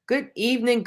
Good evening,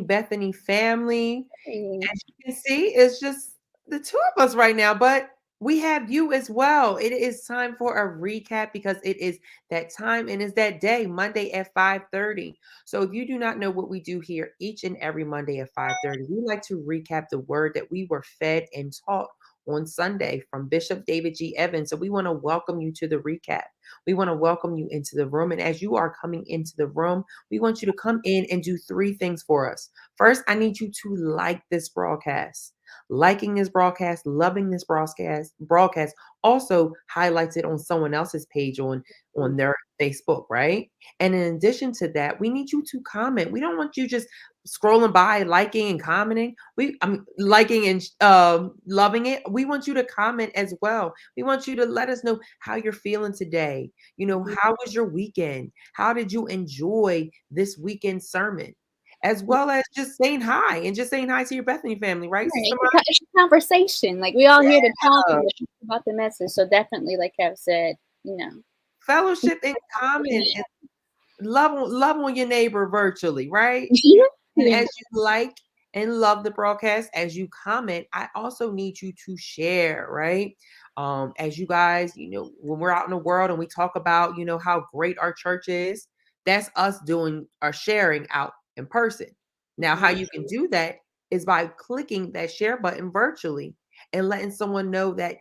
Bethany family. Hey. As you can see, it's just the two of us right now, but we have you as well. It is time for a recap because it is that time and it's that day, Monday at 5:30. So if you do not know what we do here each and every Monday at 5:30, we like to recap the word that we were fed and taught on Sunday from Bishop David G. Evans. So we want to welcome you to the recap. We want to welcome you into the room. And as you are coming into the room, we want you to come in and do three things for us. First, I need you to like this broadcast. Liking this broadcast, loving this broadcast also highlights it on someone else's page on their Facebook, right? And in addition to that, we need you to comment. We don't want you just scrolling by, liking and commenting. I'm liking and loving it. We want you to comment as well. We want you to let us know how you're feeling today. How was your weekend? How did you enjoy this weekend sermon? As well as just saying hi and just saying hi to your Bethany family, right, Right. Sister It's a conversation. Like we all here to talk Maya? and to talk about the message. So definitely, like Kev said, you know. Fellowship and comment and love on your neighbor virtually, right? And Yeah. as you like and love the broadcast, as you comment, I also need you to share, right? As you guys, when we're out in the world and we talk about, how great our church is, that's us doing or sharing out in person. Now, how you can do that is by clicking that share button virtually and letting someone know that,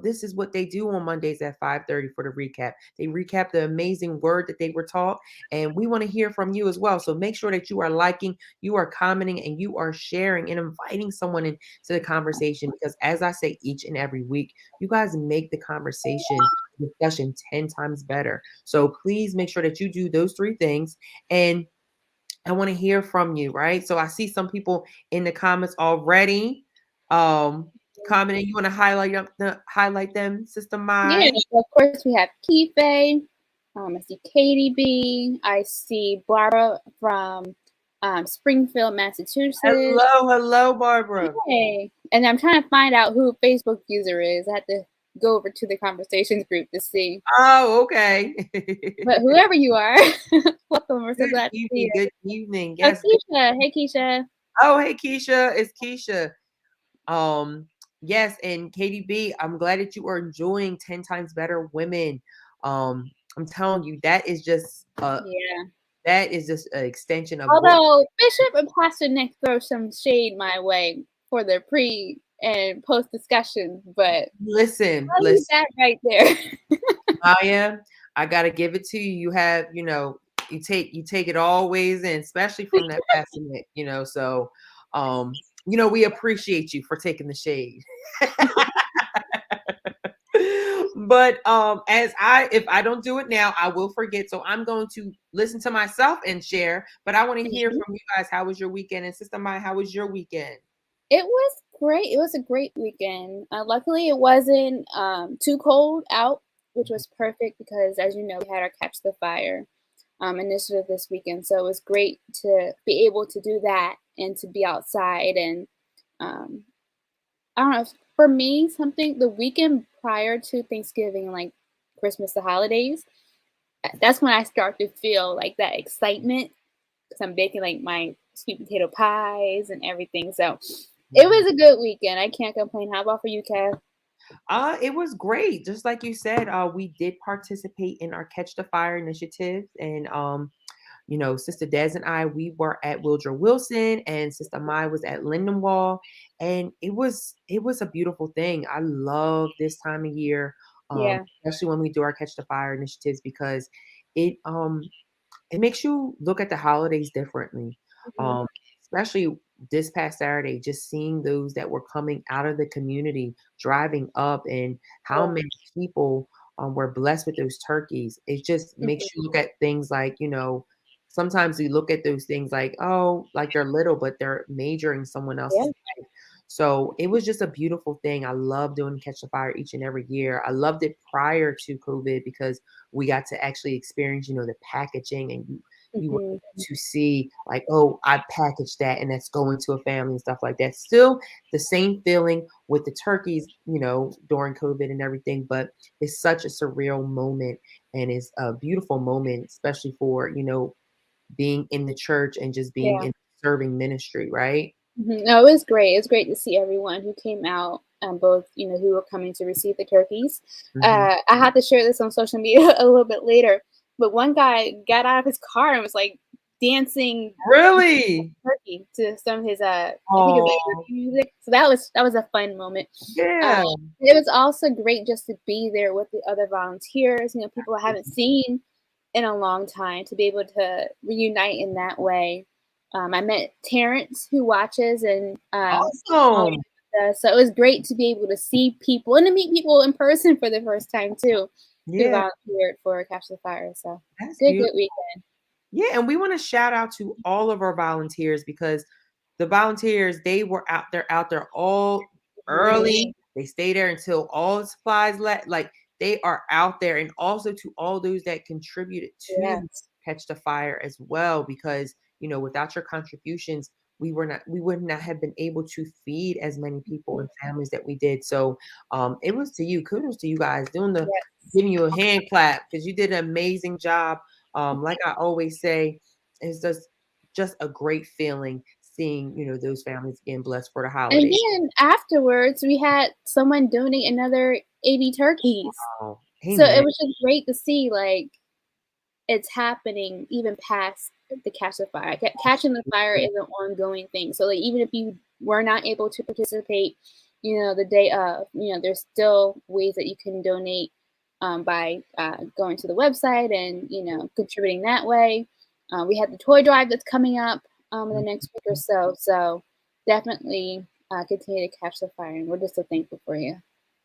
this is what they do on Mondays at 5:30 for the recap. They recap the amazing word that they were taught, and we want to hear from you as well. So make sure that you are liking, you are commenting, and you are sharing and inviting someone into the conversation because, as I say each and every week, you guys make the conversation discussion 10 times better. So please make sure that you do those three things. And I want to hear from you, right? So I see some people in the comments already commenting. You want to highlight them, Sister Yeah. Mai? So of course we have Kife. I see Katie B. I see Barbara from Springfield, Massachusetts. Hello, hello, Barbara. Hey. And I'm trying to find out who a Facebook user is. I had to go over to the conversations group to see. Oh, okay. But whoever you are, welcome. We're so Good glad to see evening, you. good evening. Oh, Yes. Keisha. Hey, Keisha. Oh, hey, Keisha. It's Keisha. Um, yes, and KDB, I'm glad that you are enjoying 10 times better women. I'm telling you, Yeah. that is just an extension of what Although Bishop and Pastor Nick throw some shade my way for their pre and post discussions, but listen, I'll leave that right there. Maya, I gotta give it to you. You have, you take it always in, especially from that Pastor Nick, so we appreciate you for taking the shade. But if I don't do it now, I will forget. So I'm going to listen to myself and share. But I want to hear from you guys. How was your weekend? And Sister Maya, how was your weekend? It was great. It was a great weekend. Luckily, it wasn't too cold out, which was perfect because, as you know, we had our Catch the Fire initiative this weekend. So it was great to be able to do that and to be outside. And um, I don't know, for me, something the weekend prior to Thanksgiving, like Christmas, the holidays, that's when I start to feel like that excitement because I'm baking like my sweet potato pies and everything. So it Mhm. was a good weekend. I can't complain. How about for you, Kev? It was great. Just like you said, we did participate in our Catch the Fire initiative, and Sister Des and I, we were at Wildrow Wilson, and Sister Mai was at Lindenwall, and it was a beautiful thing. I love this time of year, Yeah. especially when we do our Catch the Fire initiatives because it makes you look at the holidays differently. Mhm. Um, Especially this past Saturday, just seeing those that were coming out of the community, driving up, and how Yeah. many people were blessed with those turkeys. It just makes Mhm. you look at things like, sometimes we look at those things like, oh, like they're little, but they're major in someone Yeah. else's life. So it was just a beautiful thing. I love doing Catch the Fire each and every year. I loved it prior to COVID because we got to actually experience, the packaging, and you were Mhm. able to see like, oh, I packaged that and that's going to a family and stuff like that. Still the same feeling with the turkeys, during COVID and everything, but it's such a surreal moment and it's a beautiful moment, especially for, being in the church and just being Yeah. in serving ministry, right? No, it was great. It was great to see everyone who came out, both, who were coming to receive the turkeys. Hmm. I had to share this on social media a little bit later, but one guy got out of his car and was like dancing Really? turkey to some of his I think his Oh, music. So that was a fun moment. yeah. It was also great just to be there with the other volunteers, people I haven't seen in a long time, to be able to reunite in that way. I met Terrence, who watches and always Awesome. does. So it was great to be able to see people and to meet people in person for the first time too, who Yeah, volunteered for Catch the Fire. So that's good beautiful. weekend. Yeah, and we want to shout out to all of our volunteers because the volunteers, they're out there all Mhm. early. They stay there until all the supplies like they are out there, and also to all those that contributed to Yes. Catch the Fire as well, because without your contributions, we would not have been able to feed as many people and families that we did. So it was to you. Kudos to you guys doing the Yes. giving you a hand clap because you did an amazing job. Like I always say, it's just a great feeling seeing, those families getting blessed for the And holidays. then afterwards, we had someone donate another 80 turkeys. Oh, So amen. it was just great to see, like, it's happening even past the Catch the Fire. Catching the fire is an ongoing thing. So, like, even if you were not able to participate, the day of, there's still ways that you can donate, by going to the website and, contributing that way. We have the toy drive that's coming up in the next week or so. So definitely continue to catch the fire. And we're just so thankful for you.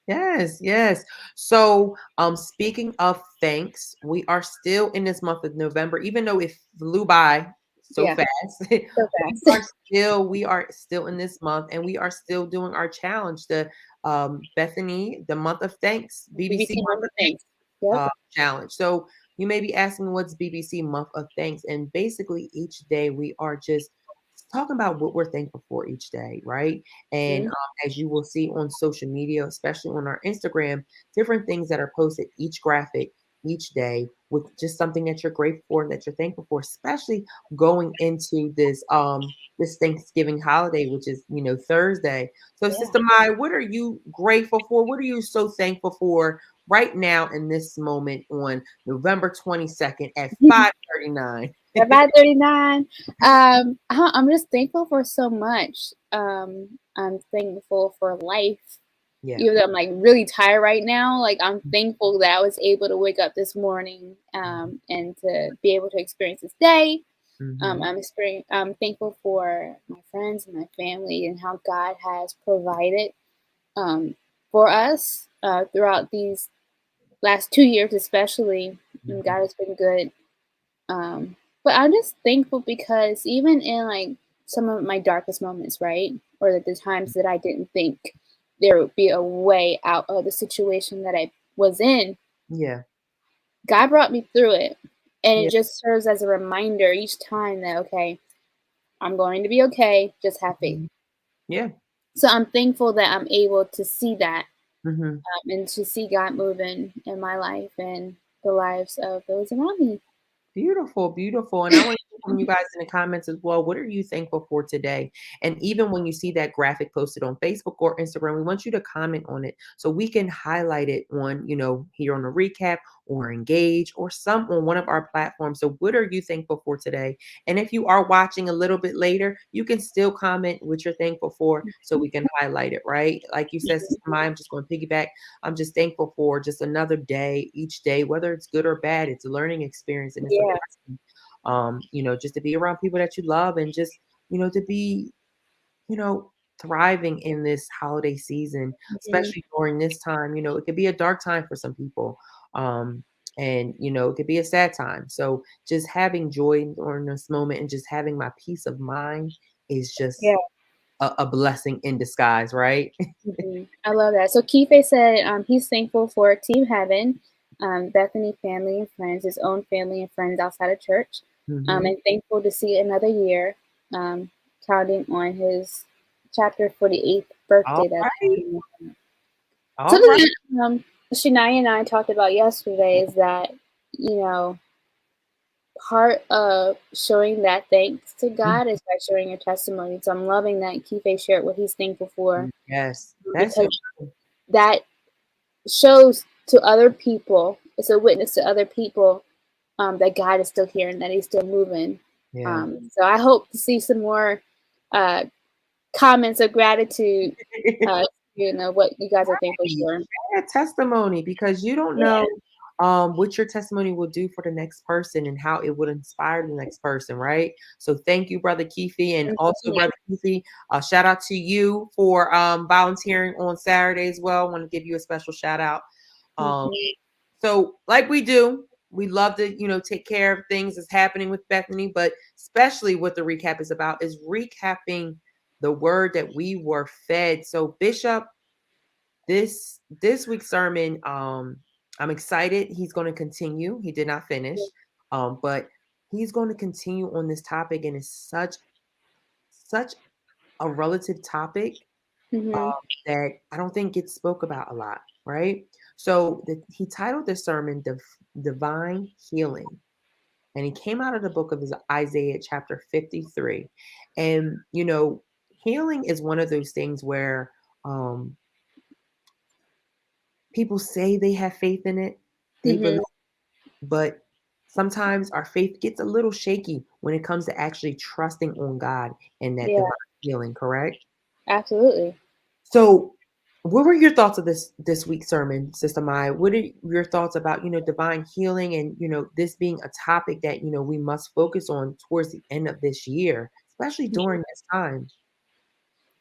Yes, yes. So, speaking of thanks, we are still in this month of November, even though it flew by so Yeah, fast. so we fast. are we are still in this month, and we are still doing our challenge, the Bethany, the month of thanks, BBC BBC month Month of of Thanks. Yep. challenge. So you may be asking, what's BBC month of thanks? And basically, each day we are just talking about what we're thankful for each day, right? And Mhm. as you will see on social media, especially on our Instagram, different things that are posted each graphic each day with just something that you're grateful for and that you're thankful for, especially going into this Thanksgiving holiday, which is Thursday. So, Yeah. Sister Mai, what are you grateful for? What are you so thankful for right now in this moment on November 22nd at 5:39? At 5:39, I'm just thankful for so much. I'm thankful for life, Yeah. even though I'm like really tired right now. Like, I'm thankful that I was able to wake up this morning, and to be able to experience this day. Mhm. I'm thankful for my friends and my family and how God has provided um, for us throughout these last 2 years, especially. And Mhm. God has been good. But I'm just thankful because even in like some of my darkest moments, right? Or the times that I didn't think there would be a way out of the situation that I was in, Yeah. God brought me through it. And it Yeah. just serves as a reminder each time that, okay, I'm going to be okay. Just have faith. Mhm. Yeah. So I'm thankful that I'm able to see that, Mhm. and to see God moving in my life and the lives of those around me. Beautiful, beautiful. And I want to hear from you guys in the comments as well. What are you thankful for today? And even when you see that graphic posted on Facebook or Instagram, we want you to comment on it so we can highlight it on, here on the recap or engage or some on one of our platforms. So what are you thankful for today? And if you are watching a little bit later, you can still comment what you're thankful for so we can highlight it, right? Like you said, Sister Maya, I'm just going to piggyback. I'm just thankful for just another day, each day, whether it's good or bad, it's a learning experience and it's a Yeah. blessing. Just to be around people that you love and just, to be, you know, thriving in this holiday season, Mhm. especially during this time. It could be a dark time for some people. And it could be a sad time. So just having joy during this moment and just having my peace of mind is just Yeah. a blessing in disguise, right? I love that. So Kife said he's thankful for Team Heaven, Bethany family and friends, his own family and friends outside of church, Hmm. and thankful to see another year, um, counting on his chapter 48th All birthday. That's right. coming up. All Something right. that Shania and I talked about yesterday is that, you know, part of showing that thanks to God is by sharing your testimony. So I'm loving that Kife shared what he's thankful for Yes, that's so because that shows to other people, it's a witness to other people that God is still here and that He's still moving. yeah. So I hope to see some more uh, comments of gratitude. What you guys are thankful for. Share a testimony because you don't Yeah. know what your testimony will do for the next person and how it would inspire the next person, right? So thank you, Brother Keefe, and also Mhm. Brother Keefe. Shout out to you for volunteering on Saturday as well. I want to give you a special shout out. Um, Mhm. so like we do, we love to, take care of things that's happening with Bethany, but especially what the recap is about is recapping the word that we were fed. So Bishop, this week's sermon, I'm excited. He's going to continue. He did not finish, but he's going to continue on this topic, and it's such a relative topic um, Mhm. that I don't think gets spoke about a lot, right? So he titled the sermon Divine Healing. And he came out of the book of Isaiah chapter 53. And, healing is one of those things where um, people say they have faith in it, they believe, Mhm. but sometimes our faith gets a little shaky when it comes to actually trusting on God and that Yeah. divine healing, correct? Absolutely. So, what were your thoughts of this week's sermon, Sister Maya? What are your thoughts about divine healing and this being a topic that we must focus on towards the end of this year, especially during this time?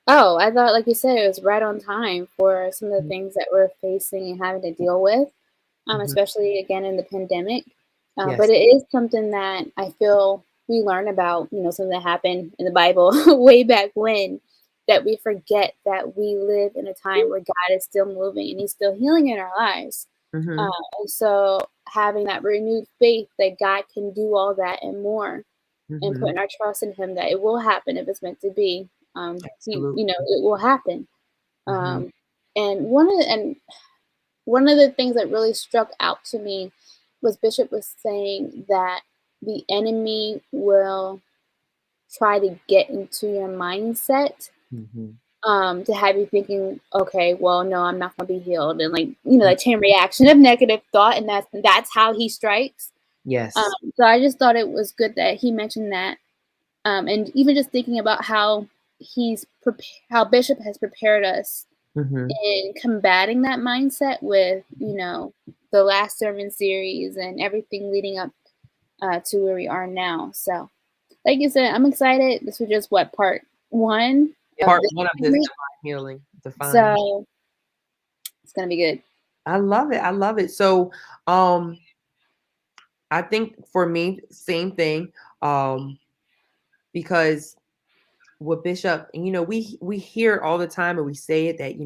Oh, I thought, like you said, it was right on time for some of the Mhm, things that we're facing and having to deal with, mhm. especially again in the pandemic. But Yes. it is something that I feel we learn about, something that happened in the Bible way back when, that we forget that we live in a time where God is still moving and He's still healing in our lives. Uh, Hmm. and so having that renewed faith that God can do all that and more, and Hmm. putting our trust in Him that it will happen if it's meant to be. Absolutely. It will happen. Hmm. Um, and one of the things that really struck out to me was Bishop was saying that the enemy will try to get into your mindset Hmm. to have you thinking, okay, well, no, I'm not gonna be healed, and like that chain reaction of negative thought, and that's how he strikes. Yes. So I just thought it was good that he mentioned that. And even just thinking about how how Bishop has prepared us Hmm. in combating that mindset with the last sermon series and everything leading up to where we are now. So, like you said, I'm excited. This was just part one of Part this one of this series, divine healing, define. so it's gonna be good. I love it. I love it. So, um, I think for me, same thing. Because what Bishop, and we hear all the time and we say it that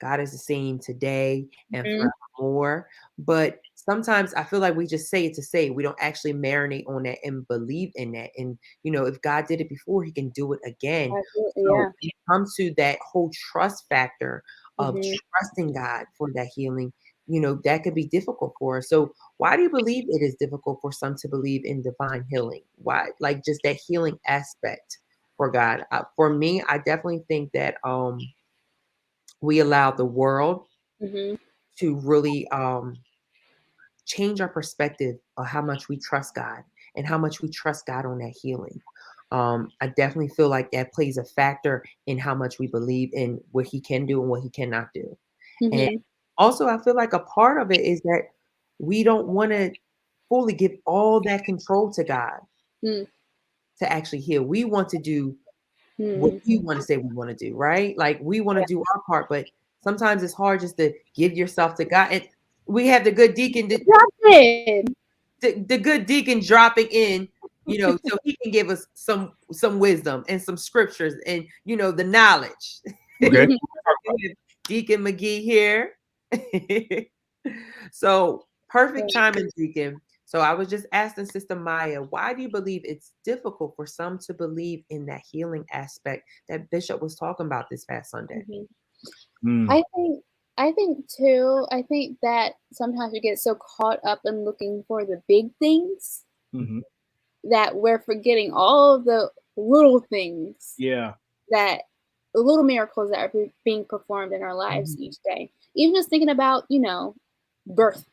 God is the same today and Mhm. forevermore. But sometimes I feel like we just say it to say it. We don't actually marinate on that and believe in that. And if God did it before, He can do it again. Absolutely, So yeah. when it comes to that whole trust factor of Hmm. trusting God for that healing, that could be difficult for us. So why do you believe it is difficult for some to believe in divine healing? Why, like just that healing aspect for God? For me, I definitely think that we allow the world Hmm. to really change our perspective of how much we trust God and how much we trust God on that healing. I definitely feel like that plays a factor in how much we believe in what He can do and what He cannot do. And Hmm. also, I feel like a part of it is that we don't want to fully give all that control to God to actually heal. We want to do what Mm-hmm. we want to say we want to do, right? Like we want to do our part, but sometimes it's hard just to give yourself to God. And we have the good deacon, Justin. the good deacon dropping in, so he can give us some wisdom and some scriptures and the knowledge. Okay. We have Deacon McGee here. So perfect timing, Deacon. So I was just asking Sister Maya, why do you believe it's difficult for some to believe in that healing aspect that Bishop was talking about this past Sunday? Mhm. Mm. I think I think too. I think that sometimes we get so caught up in looking for the big things Mhm. that we're forgetting all of the little things Yeah. that the little miracles that are being performed in our lives Mhm. each day. Even just thinking about, birth.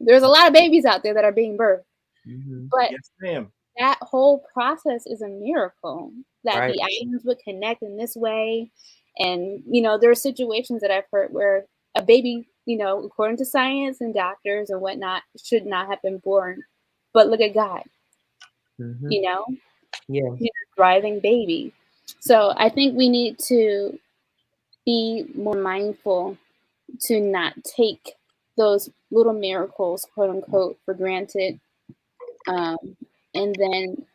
There's a lot of babies out there that are being birthed, Mhm. but Yes, ma'am. that whole process is a miracle that Right. the atoms would connect in this way. And, there are situations that I've heard where a baby, according to science and doctors and whatnot, should not have been born. But look at God, Mhm. you know, Yeah. thriving baby. So I think we need to be more mindful to not take those little miracles, quote unquote, for granted. Um, and then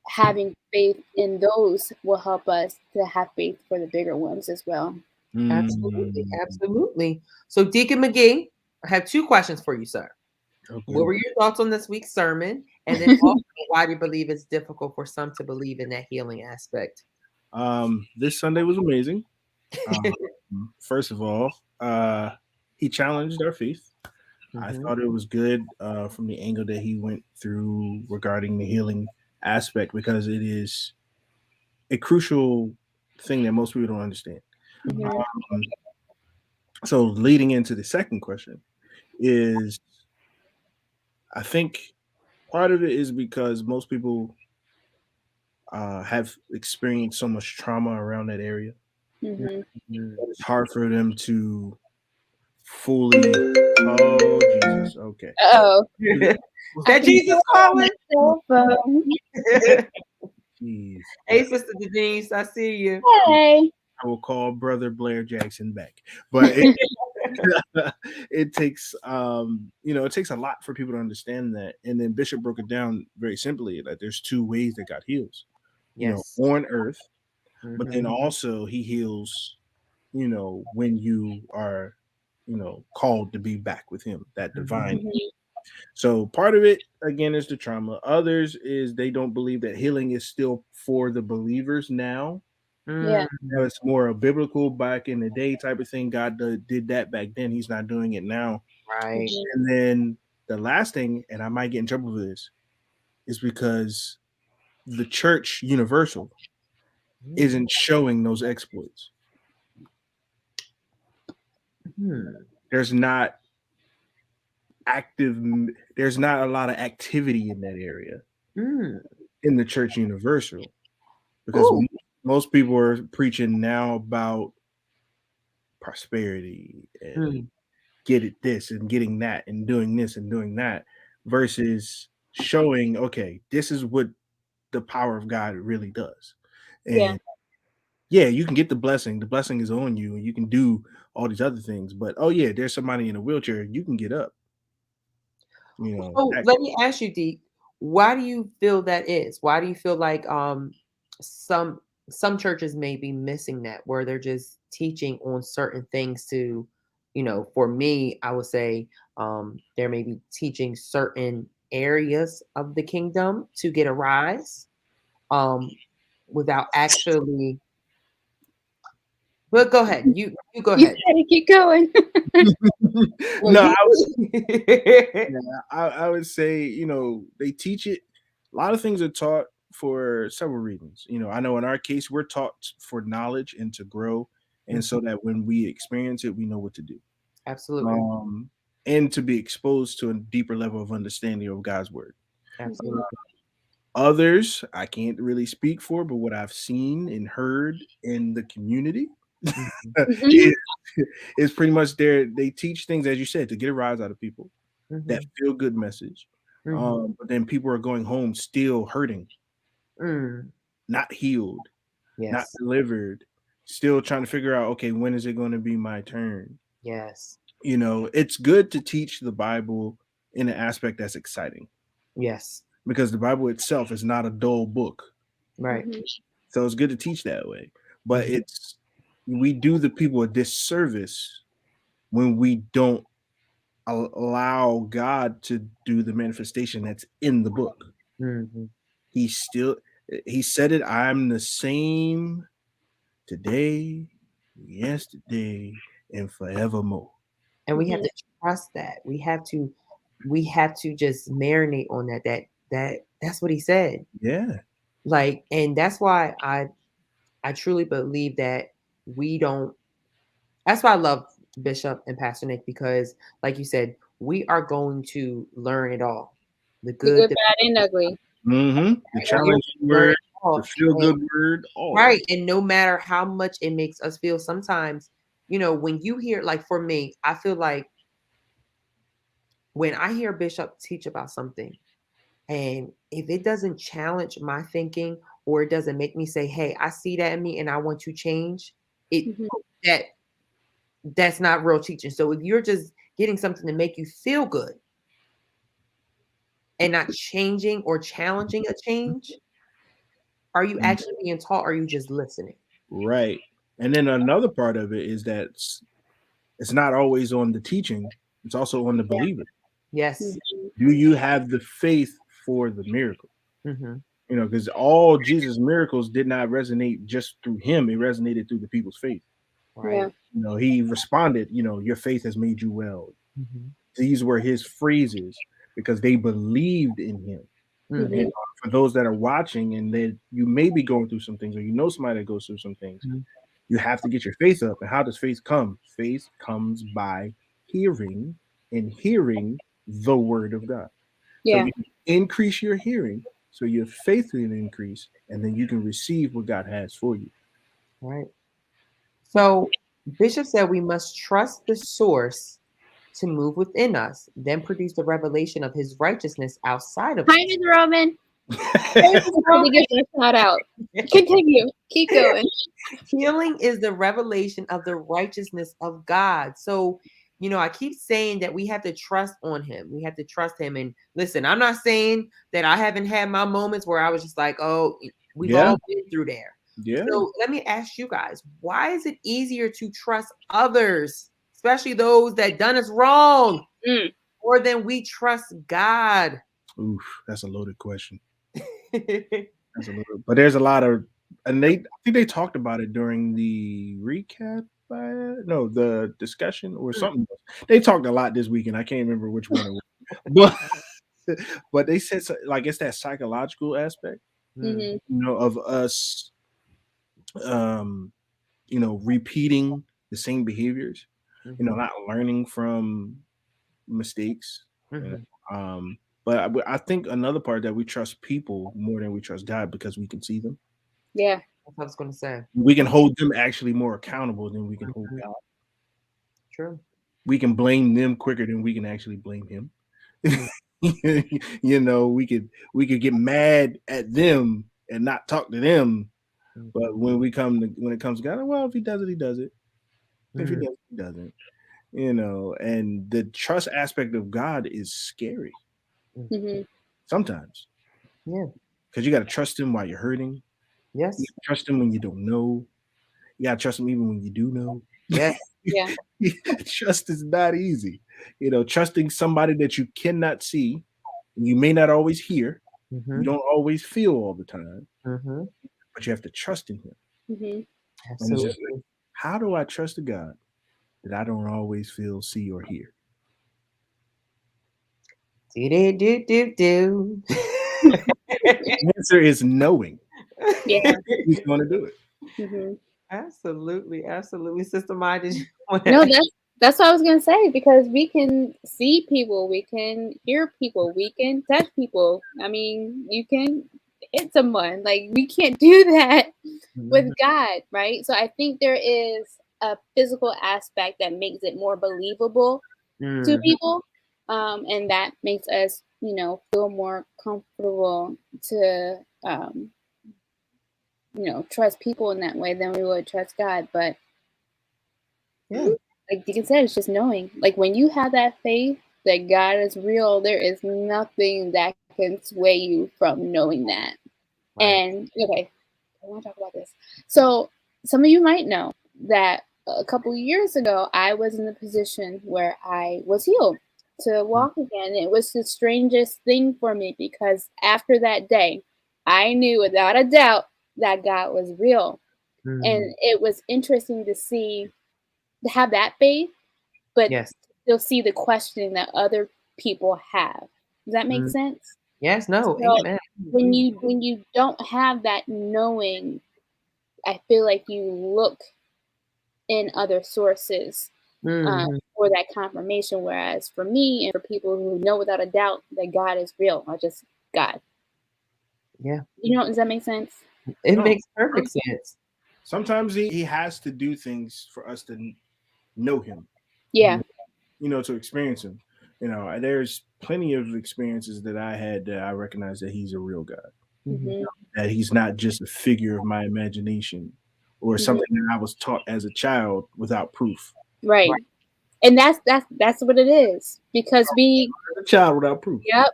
having faith in those will help us to have faith for the bigger ones as well. Absolutely. Mm, Absolutely. So, Deacon McGee, I have two questions for you, sir. What okay. were your thoughts on this week's sermon? And then also, why do you believe it's difficult for some to believe in that healing aspect? This Sunday was amazing. Um, First of all, he challenged our faith. I Mhm. thought it was good from the angle that he went through regarding the healing aspect because it is a crucial thing that most people don't understand. Mhm. Um, so, leading into the second question is, I think part of it is because most people have experienced so much trauma around that area. Mhm. Mhm. It's hard for them to fully. Oh Jesus! Okay. Oh, Is I that can Jesus feel it on my calling? cell phone. Jeez. Hey, Sister Denise, I see you. Hey. I will call Brother Blair Jackson back, but it, it takes it takes a lot for people to understand that. And then Bishop broke it down very simply that there's two ways that God heals. Yes. On earth, but then Mhm. also He heals. When you are, called to be back with Him, that Mhm. divine. Mhm. So part of it again is the trauma. Others is they don't believe that healing is still for the believers now. Yeah. Mm. It's more a biblical back in the day type of thing. God did that back then. He's not doing it now. Right. Mhm. And then the last thing, and I might get in trouble for this, is because the church universal Mm. isn't showing those exploits. Hmm. There's not active. There's not a lot of activity in that area Mm. in the church universal because Ooh. most people are preaching now about prosperity and Mm. get it this and getting that and doing this and doing that versus showing, okay, this is what the power of God really does. Yeah. And yeah, you can get the blessing. The blessing is on you and you can do all these other things. But oh yeah, there's somebody in a wheelchair, you can get up. So let me ask you, Dee, why do you feel that is? Why do you feel like some some churches may be missing that where they're just teaching on certain things to, for me, I would say there may be teaching certain areas of the kingdom to get a rise um without actually but go ahead. You go You ahead. gotta keep going. No, No, you yeah, I would say, they teach it. A lot of things are taught for several reasons. I know in our case, we're taught for knowledge and to grow. And so that when we experience it, we know what to do. Absolutely. Um, and to be exposed to a deeper level of understanding of God's word. Mhm. Absolutely. Others, I can't really speak for, but what I've seen and heard in the community Mhm. is, Mhm. is pretty much they teach things, as you said, to get a rise out of people, that Mhm. feel good message. Mhm. But then people are going home still hurting, Mm. not healed, not Yes. delivered, still trying to figure out, okay, when is it going to be my turn? Yes. It's good to teach the Bible in an aspect that's exciting Yes. because the Bible itself is not a dull book. Right. Mhm. So it's good to teach that way. But Mhm. we do the people a disservice when we don't allow God to do the manifestation that's in the book. Mhm. He still he said it, I'm the same today, yesterday, and forevermore. And we have Mhm. to trust that. We have to just marinate on that that's what he said. Yeah. Like, and that's why I truly believe that we don't. That's why I love Bishop and Pastor Nick, because, like you said, we are going to learn it all, the The good, good, the bad, and ugly. The bad, challenging learn word, it all. the feel And- good word, all. right. And no matter how much it makes us feel, sometimes, when you hear, like for me, I feel like when I hear Bishop teach about something, and if it doesn't challenge my thinking, or it doesn't make me say, "Hey, I see that in me and I want to change," it Mhm. that that's not real teaching. So if you're just getting something to make you feel good and not changing or challenging a change, are you Mm. actually being taught? Or are you just listening? Right. And then another part of it is that it's not always on the teaching, it's also on the believer. Yes. Mhm. Do you have the faith for the miracle? Mm-hmm. Because all Jesus' miracles did not resonate just through him, it resonated through the people's faith. Right. Yeah. He responded, your faith has made you well. Mm-hmm. These were his phrases because they believed in him. Mm-hmm. And for those that are watching and that you may be going through some things, or somebody that goes through some things, Mm-hmm. you have to get your faith up. And how does faith come? Faith comes by hearing, and hearing the word of God. So Yeah. you can increase your hearing, so your faith will increase, and then you can receive what God has for you. Right. So Bishop said we must trust the source to move within us, then produce the revelation of his righteousness outside of Hi, us. Ms. Roman. To give you a shout out. Continue. Keep going. Healing is the revelation of the righteousness of God. So, I keep saying that we have to trust on him. We have to trust him. And listen, I'm not saying that I haven't had my moments where I was just like, oh, we've Yeah. all been through there. Yeah. So let me ask you guys, why is it easier to trust others, especially those that done us wrong, Mm. more than we trust God? Oof, that's a loaded question. But there's a lot of, and I think they talked about it during the recap. No, the discussion or something. They talked a lot this weekend. I can't remember which one it was, but they said like it's that psychological aspect, Mm-hmm. of us, repeating the same behaviors, not learning from mistakes. Mhm. But I think another part that we trust people more than we trust God because we can see them. Yeah. That's what I was going to say. We can hold them actually more accountable than we can hold Mhm. God. True. We can blame them quicker than we can actually blame him. Mm. We could get mad at them and not talk to them. But Mhm. when it comes to God, well, if he does it, he does it. If he Mm. doesn't, he doesn't. And the trust aspect of God is scary Mm-hmm. sometimes. Yeah. Because you got to trust him while you're hurting. Yes. You gotta trust him when you don't know. You gotta trust him even when you do know. Yes. Yeah. Trust is not easy. Trusting somebody that you cannot see, you may not always hear, you Mm-hmm. don't always feel all the time, Mm-hmm. but you have to trust in him. Mm-hmm. And it's just Absolutely. like, how do I trust a God that I don't always feel, see, or hear? Do. The answer is knowing. Yeah. He's going to do it. Mm-hmm. Absolutely. Absolutely. Sister Mind, did you want No, to? that's what I was gonna say, because we can see people, we can hear people, we can touch people. I mean, you can hit someone. Like, we can't do that with God, right? So I think there is a physical aspect that makes it more believable to Mm. people, and that makes us, feel more comfortable to, trust people in that way than we would trust God. But Yeah. like Deacon said, it's just knowing. Like, when you have that faith that God is real, there is nothing that can sway you from knowing that. Right. And okay, I want to talk about this. So some of you might know that a couple of years ago, I was in the position where I was healed to walk again. It was the strangest thing for me, because after that day, I knew without a doubt that God was real. Mm. And it was interesting to have that faith, but Yes. still see the questioning that other people have. Does that make Mm. sense? Yes, no, So amen. when you don't have that knowing, I feel like you look in other sources Mhm. for that confirmation. Whereas for me and for people who know without a doubt that God is real, or just God, Yeah, does that make sense? it No, makes perfect sense. sometimes he has to do things for us to know him, Yeah. to experience him. And there's plenty of experiences that I had that I recognize that he's a real God, Mhm. Hmm. that he's not just a figure of my imagination or Hmm. something that I was taught as a child without proof. Right. Right. And that's what it is. Because we As a child without proof. yep,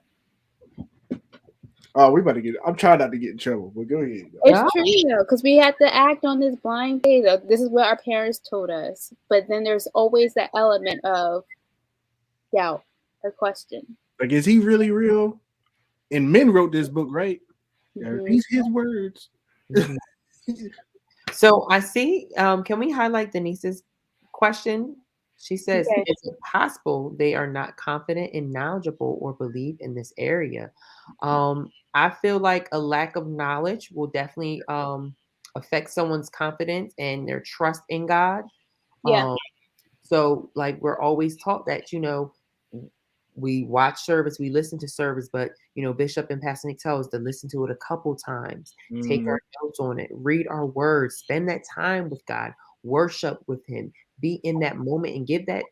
Oh, we about to get. I'm trying not to get in trouble, but go ahead. it's Yeah. true though, because we have to act on this blind faith. This is what our parents told us. But then there's always that element of doubt or question. Like, is he really real? And men wrote this book, right? Are Hmm. these his words? Mhm. So I see, can we highlight Denise's question? She says, Okay. is it possible they are not confident and knowledgeable or believe in this area? I feel like a lack of knowledge will definitely affect someone's confidence and their trust in God. Yeah. Um, so like we're always taught that, we watch service, we listen to service, but Bishop and Pastor Nick tell us to listen to it a couple times, take Mm, our notes on it, read our words, spend that time with God, worship with Him, be in that moment, and give that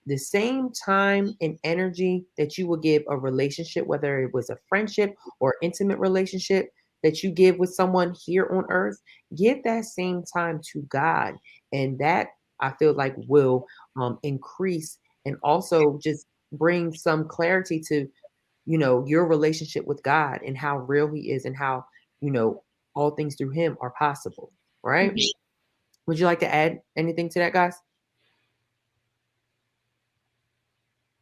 the same time and energy that you would give a relationship, whether it was a friendship or intimate relationship that you give with someone here on earth. Give that same time to God, and that I feel like will increase and also just bring some clarity to your relationship with God and how real He is and how you know all things through Him are possible. Right? Mhm. Would you like to add anything to that, guys?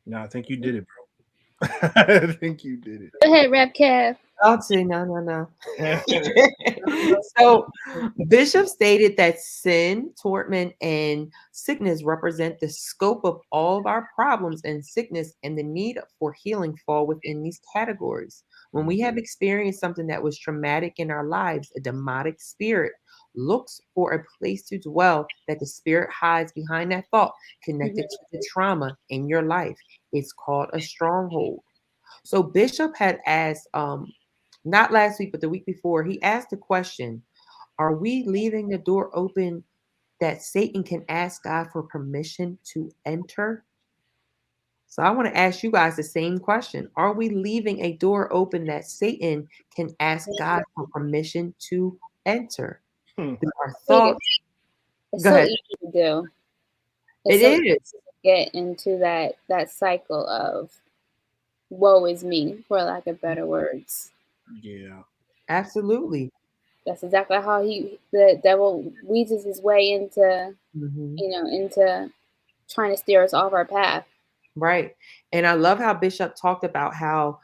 no, I think you did it, bro. I think you did Go ahead, Rap Kev. I'll say no, no, no. it. So, Bishop stated that sin, torment, and sickness represent the scope of all of our problems, and sickness and the need for healing fall within these categories. When we have experienced something that was traumatic in our lives, a demonic spirit looks for a place to dwell that the spirit hides behind that thought connected Mhm. to the trauma in your life. It's called a stronghold. So Bishop had asked, not last week, but the week before, he asked the question, are we leaving the door open that Satan can ask God for permission to enter? So I want to ask you guys the same question. Are we leaving a door open that Satan can ask God for permission to enter? Hmm. Through our Wait, thoughts. it's Go so ahead. easy to do. It's It so easy is. to get into that cycle of woe is me, for lack of better words. Yeah. Absolutely. That's exactly how the devil weases his way into, Mhm. into trying to steer us off our path. Right. And I love how Bishop talked about how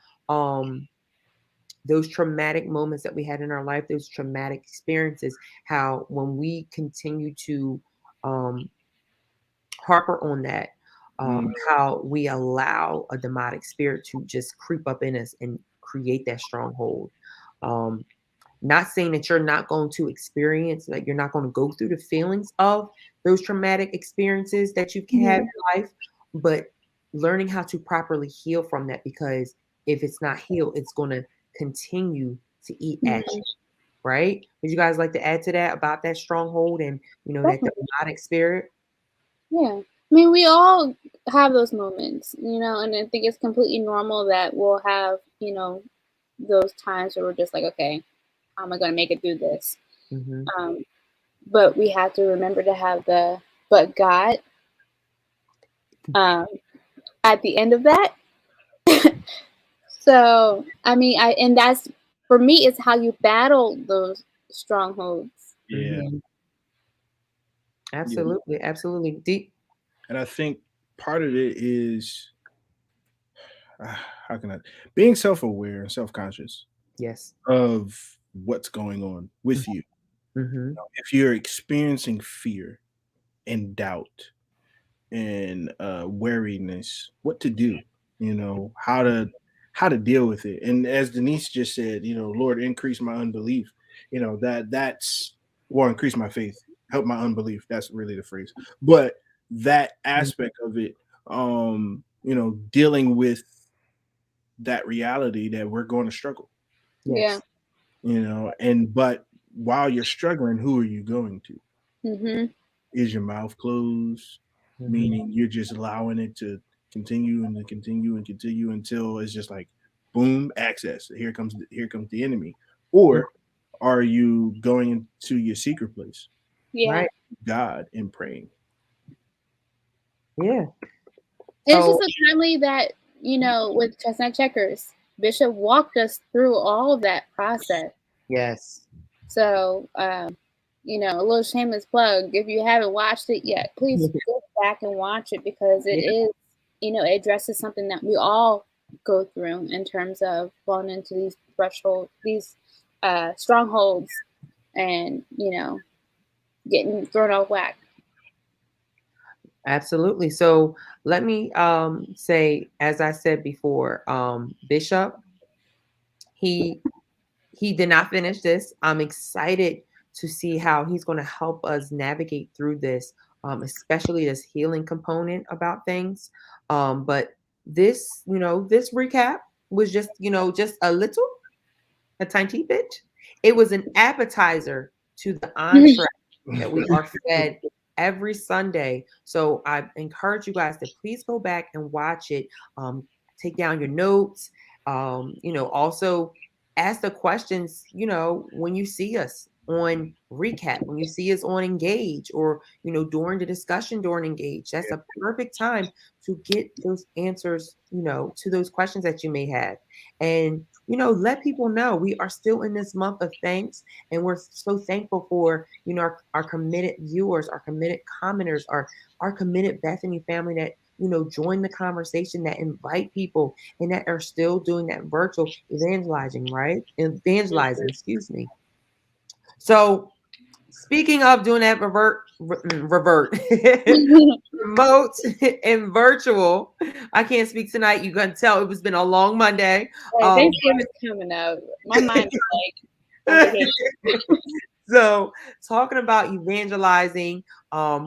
those traumatic moments that we had in our life, those traumatic experiences, how when we continue to um, harper on that, Mm, how we allow a demonic spirit to just creep up in us and create that stronghold. Um, Not saying that you're not going to experience, like you're not going to go through the feelings of those traumatic experiences that you've had Mhm. in life, but learning how to properly heal from that because if it's not healed, it's going to continue to eat at Mhm. you, right? Would you guys like to add to that about that stronghold and that Definitely. demonic spirit? Yeah. I mean, we all have those moments, and I think it's completely normal that we'll have, those times where we're just like, okay, how am I going to make it through this? Hmm. Um, but we have to remember to have the but God um, at the end of that. So, I mean, and that's for me, it's how you battle those strongholds. yeah. Hmm. Yeah. Absolutely, absolutely. Deep. And I think part of it is uh, how can I being self-aware and self-conscious Yes. of what's going on with you. Hmm. If you're experiencing fear and doubt and wariness, what to do, how to how to deal with it. And as Denise just said, Lord, increase my unbelief. That's or increase my faith, help my unbelief. That's really the phrase. But that aspect of it, dealing with that reality that we're going to struggle, Yeah. but while you're struggling, who are you going to? Mm-hmm. Is your mouth closed? Meaning you're just allowing it to continue and to continue and continue until it's just like boom, access. Here comes the enemy. Or are you going into your secret place? Yeah. Right. God and praying. Yeah. It's So- just a timely that, with Chestnut Checkers, Bishop walked us through all of that process. Yes. So, a little shameless plug. If you haven't watched it yet, please go back and watch it because it is, it addresses something that we all go through in terms of falling into these strongholds and, getting thrown off whack. Absolutely. So let me say, as I said before, Bishop, he did not finish this. I'm excited to see how he's going to help us navigate through this, especially this healing component about things. But this, this recap was just, just a tiny bit. It was an appetizer to the entree that we are fed every Sunday. So I encourage you guys to please go back and watch it. Take down your notes. Also ask the questions, when you see us on recap, when you see us on Engage, or, during the discussion during Engage. That's a perfect time to get those answers, to those questions that you may have. And, let people know we are still in this month of thanks. And we're so thankful for, our committed viewers, our committed commenters, our committed Bethany family that, join the conversation, that invite people, and that are still doing that virtual evangelizing, right? Evangelizing, excuse me. So speaking of doing that remote and virtual, I can't speak tonight. You can tell it's been a long Monday. Thanksgiving's coming up. My mind is like, so talking about evangelizing,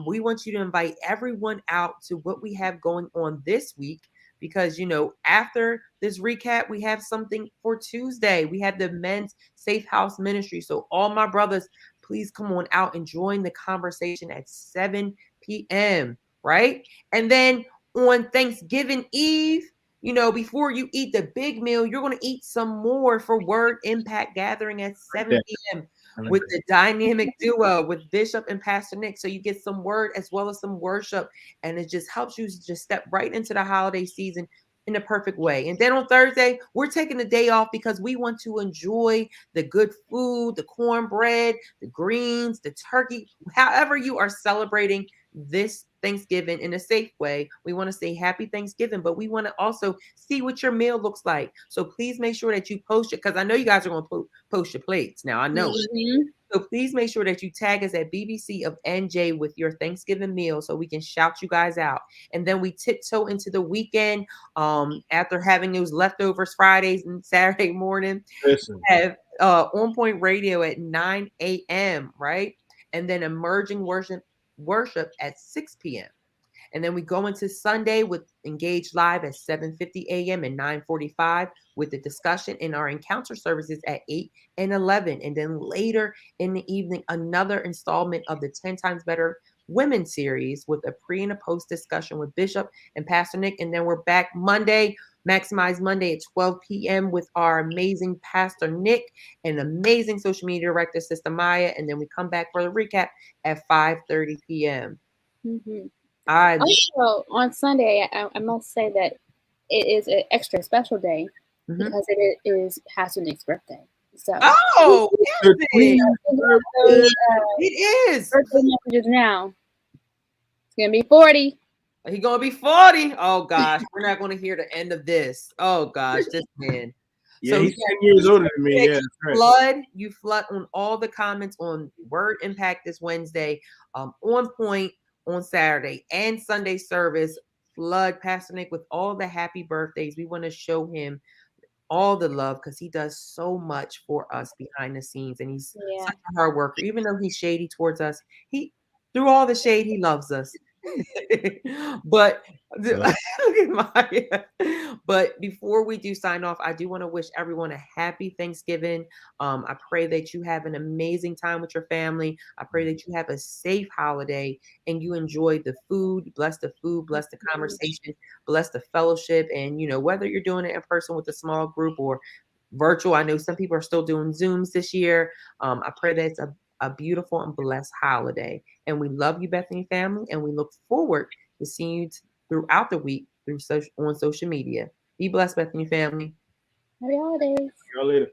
we want you to invite everyone out to what we have going on this week, because after this recap, we have something for Tuesday. We have the Men's Safe House Ministry. So all my brothers, please come on out and join the conversation at 7 p.m. Right? And then on Thanksgiving Eve, before you eat the big meal, you're going to eat some more for Word Impact Gathering at 7 p.m. with the dynamic duo with Bishop and Pastor Nick. So you get some word as well as some worship, and it just helps you just step right into the holiday season in the perfect way. And then on Thursday, we're taking the day off because we want to enjoy the good food, the cornbread, the greens, the turkey, however you are celebrating this Thanksgiving in a safe way. We want to say happy Thanksgiving, but we want to also see what your meal looks like. So please make sure that you post it, because I know you guys are going to post your plates. Now I know it. So please make sure that you tag us at BBC of NJ with your Thanksgiving meal so we can shout you guys out. And then we tiptoe into the weekend after having those leftovers Fridays and Saturday morning. Have On Point Radio at 9 a.m., right? And then emerging worship at 6 p.m. And then we go into Sunday with Engage Live at 7:50 a.m. and 9:45 with the discussion in our encounter services at 8 and 11. And then later in the evening, another installment of the 10 Times Better Women series with a pre and a post discussion with Bishop and Pastor Nick. And then we're back Monday, Maximize Monday at 12 p.m. with our amazing Pastor Nick and amazing social media director, Sister Maya. And then we come back for the recap at 5:30 p.m. Mm-hmm. Also, on Sunday, I must say that it is an extra special day because it is Pastor Nick's birthday. So, it is. Birthday messages now. It's gonna be 40. He's gonna be 40. Oh gosh, we're not gonna hear the end of this. Oh gosh, this man. Yeah, so he's 10 years older than me. Yeah, you flood on all the comments on Word Impact this Wednesday, On Point on Saturday and Sunday service. Flood Pastor Nick with all the happy birthdays. We want to show him all the love because he does so much for us behind the scenes, and he's Yeah. such a hard worker. Even though he's shady towards us, he through all the shade, he loves us. But Yeah. look at my. But before we do sign off, I do want to wish everyone a happy Thanksgiving. I pray that you have an amazing time with your family. I pray that you have a safe holiday and you enjoy the food. Bless the food, bless the conversation, bless the fellowship. And whether you're doing it in person with a small group or virtual, I know some people are still doing Zooms this year. I pray that it's a beautiful and blessed holiday. And we love you, Bethany family, and we look forward to seeing you throughout the week on social media. Be blessed, Bethany family. Happy holidays. See y'all later.